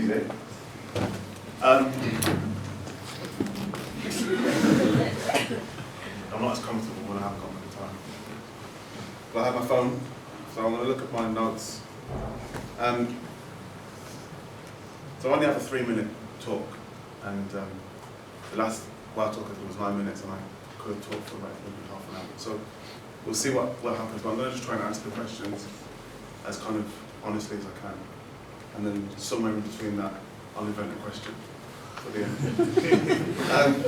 music. I'm not as comfortable when I have a comfortable time. But I have my phone, so I'm going to look at my notes. So I only have a 3-minute talk, and the last talk I did was 9 minutes, and I could have talked for about maybe half an hour. So we'll see what happens, but I'm going to just try and answer the questions as kind of honestly as I can. And then somewhere in between that, I'll invent a question for the end.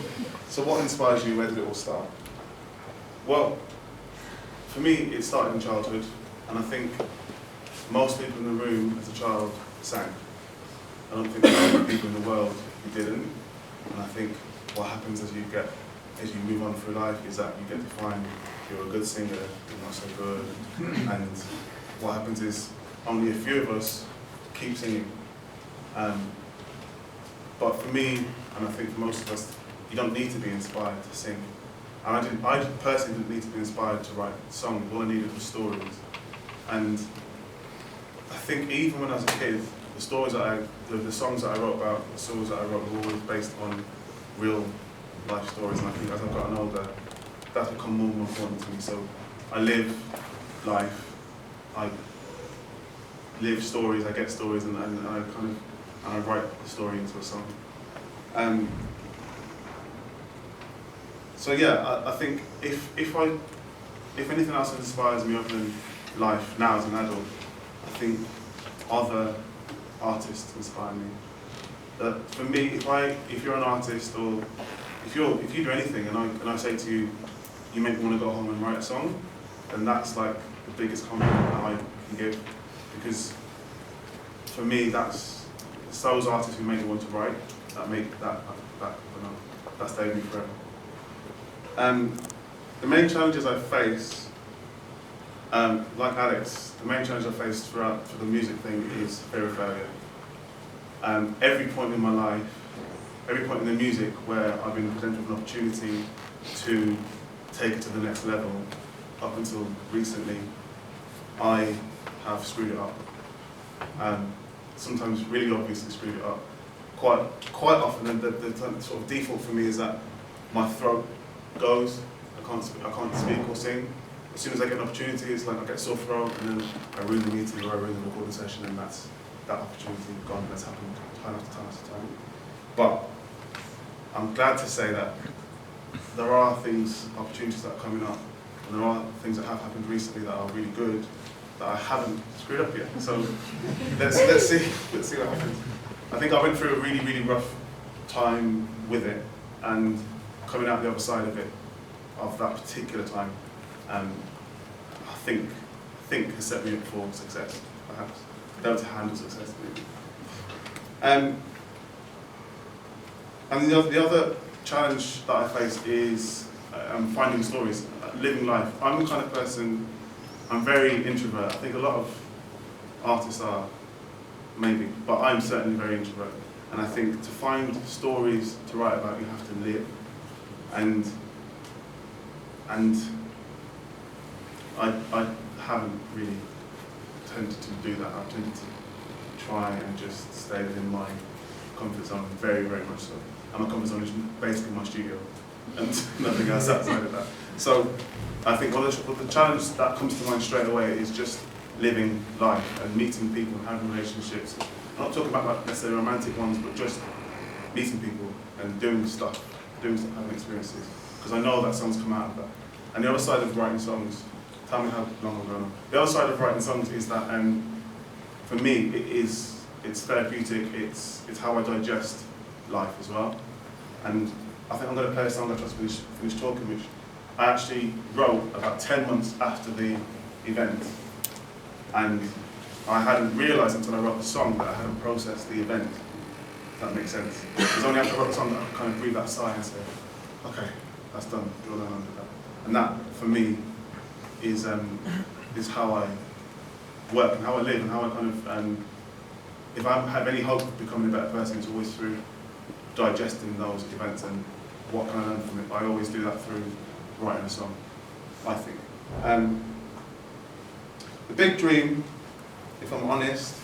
So what inspires you? Where did it all start? Well, for me, it started in childhood, and I think most people in the room as a child sang. I don't think there are many people in the world who didn't. And I think what happens as you move on through life is that you get to find you're a good singer, you're not so good, and what happens is only a few of us keep singing. But for me, and I think for most of us, you don't need to be inspired to sing. And I personally didn't need to be inspired to write songs. All I needed was stories. And I think even when I was a kid, the songs that I wrote about, the songs that I wrote were always based on real life stories. And I think as I've gotten older, that's become more and more important to me. So I live life, I live stories, I get stories, and I write the story into a song. So yeah, I think if anything else inspires me other than life now as an adult, I think other artists inspire me. For me, if you're an artist, or if you do anything, and I say to you, you make me want to go home and write a song, then that's like the biggest compliment that I can give, because for me, it's those artists who make me want to write that stay with me forever. The main challenges I face, like Alex, the main challenge I faced for the music thing is fear of failure. Every point in my life, every point in the music where I've been presented with an opportunity to take it to the next level, up until recently, I have screwed it up. Sometimes really obviously screwed it up. Quite often, and the sort of default for me is that my throat goes. I can't speak or sing. As soon as I get an opportunity, it's like I get sore throat, and then I ruin the meeting or I ruin the recording session, and that's that opportunity gone. That's happened time after time after time. But I'm glad to say that there are opportunities that are coming up, and there are things that have happened recently that are really good that I haven't screwed up yet. So let's see what happens. I think I went through a really, really rough time with it, and coming out the other side of it, of that particular time, I think has set me up for success, perhaps. Down to handle success, maybe. And the other challenge that I face is finding stories, living life. I'm the kind of person, I'm very introvert. I think a lot of artists are, maybe, but I'm certainly very introvert. And I think to find stories to write about, you have to live. And I haven't really tended to do that. I've tended to try and just stay within my comfort zone, very, very much so. And my comfort zone is basically my studio, and nothing else outside of that. So I think the challenge that comes to mind straight away is just living life and meeting people and having relationships. I'm not talking about like necessarily romantic ones, but just meeting people and doing stuff, having experiences. Because I know that songs come out of that. And the other side of writing songs, tell me how long I'm going on. The other side of writing songs is that, for me, it's therapeutic. It's how I digest life as well. And I think I'm going to play a song I just finished talking, which I actually wrote about 10 months after the event. And I hadn't realised until I wrote the song that I hadn't processed the event, if that makes sense. It was only after I wrote the song that I kind of breathed that sigh and said, okay, that's done, draw down under that. And that, for me, is how I work and how I live and how I kind of, if I have any hope of becoming a better person, it's always through digesting those events and what can I learn from it. I always do that through writing a song, I think. The big dream, if I'm honest,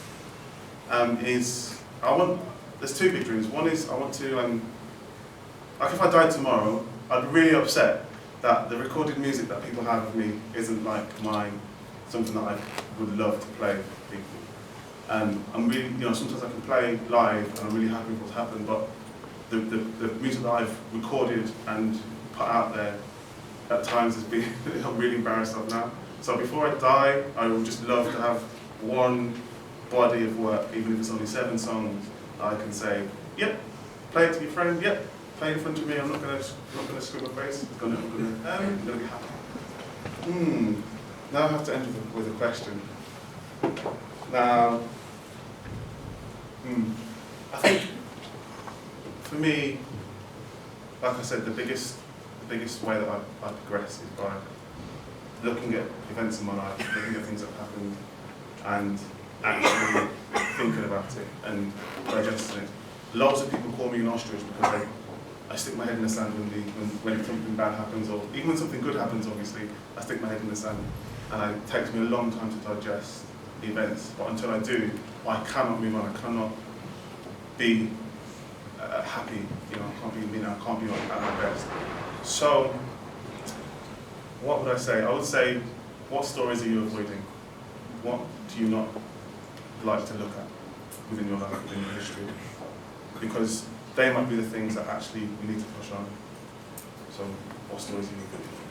is there's two big dreams. One is I want to, like if I died tomorrow, I'd be really upset that the recorded music that people have of me isn't like something that I would love to play for people. I'm really, sometimes I can play live and I'm really happy with what's happened, but the music that I've recorded and put out there at times has been, I'm really embarrassed of now. So before I die, I would just love to have one body of work, even if it's only 7 songs, that I can say, yep, play it to your friend, yep, play it in front of me, I'm not gonna screw my face, I'm gonna be happy. Now I have to end with a question. Now, I think for me, like I said, the biggest way that I progress is by looking at events in my life, looking at things that have happened, and actually thinking about it and digesting it. Lots of people call me an ostrich because I stick my head in the sand when something bad happens, or even when something good happens, obviously, I stick my head in the sand. And it takes me a long time to digest the events, but until I do, I cannot move on, I cannot be happy, I can't be, I can't be at my best. So, what would I say? I would say, what stories are you avoiding? What do you not like to look at within your life, within your history? Because they might be the things that actually we need to push on. So, what stories are you avoiding?